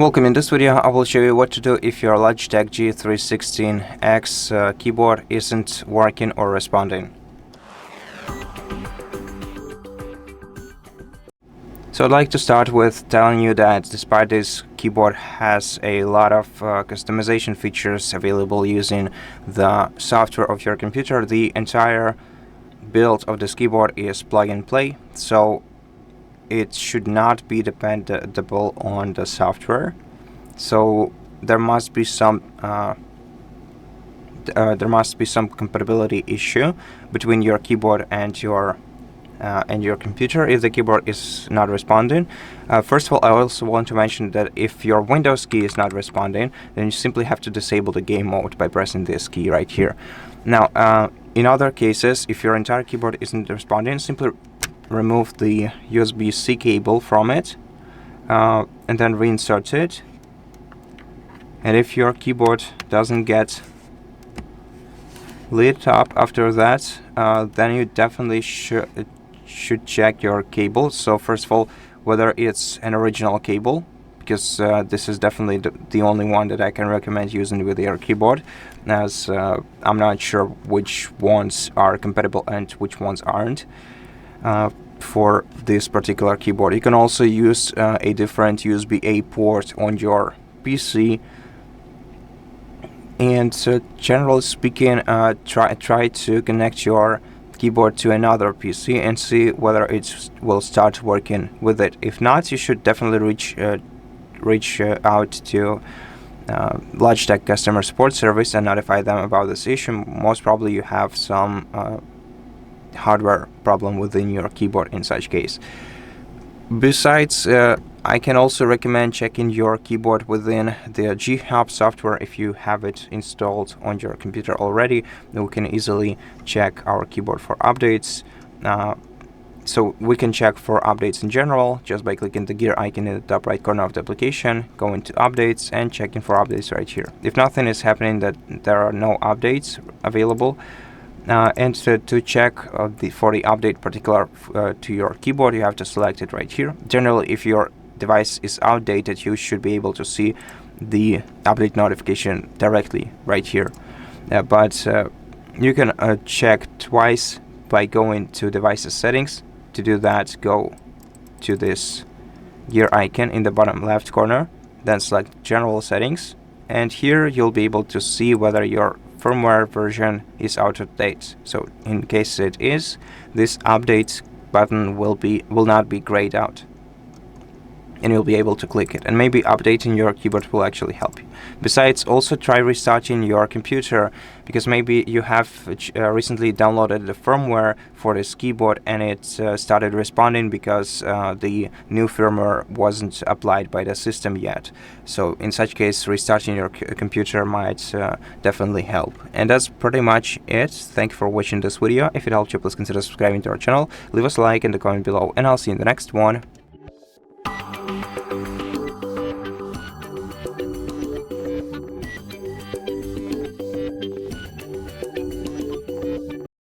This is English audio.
Welcome. In this video I will show you what to do if your Logitech G316 X keyboard isn't working or responding. So I'd like to start with telling you that despite this keyboard has a lot of customization features available using the software of your computer, the entire build of this keyboard is plug and play, so it should not be dependable on the software. So there must be some compatibility issue between your keyboard and your computer if the keyboard is not responding. First of all, I also want to mention that if your Windows key is not responding, then you simply have to disable the game mode by pressing this key right here. Now, in other cases, if your entire keyboard isn't responding, simply remove the USB C cable from it and then reinsert it. And if your keyboard doesn't get lit up after that, then you definitely should check your cable. So first of all, whether it's an original cable, because this is definitely the only one that I can recommend using with your keyboard, as I'm not sure which ones are compatible and which ones aren't for this particular keyboard. You can also use a different USB-A port on your PC, and generally speaking, try to connect your keyboard to another PC and see whether it will start working with it. If not, you should definitely reach out to Logitech customer support service and notify them about this issue. Most probably you have some hardware problem within your keyboard in such case. Besides, I can also recommend checking your keyboard within the G HUB software. If you have it installed on your computer already, then we can easily check our keyboard for updates. So we can check for updates in general just by clicking the gear icon in the top right corner of the application, going to updates and checking for updates right here. If nothing is happening, that there are no updates available, and to check for the update particular to your keyboard, you have to select it right here. Generally, if your device is outdated, you should be able to see the update notification directly right here. But you can check twice by going to devices settings. To do that, go to this gear icon in the bottom left corner, then select general settings, and here you'll be able to see whether your firmware version is out of date. So in case it is, this update button will not be grayed out, and you'll be able to click it, and maybe updating your keyboard will actually help you. Besides, also try restarting your computer, because maybe you have recently downloaded the firmware for this keyboard and it started responding because the new firmware wasn't applied by the system yet. So in such case, restarting your computer might definitely help. And that's pretty much it. Thank you for watching this video. If it helped you, please consider subscribing to our channel, leave us a like in the comment below, and I'll see you in the next one.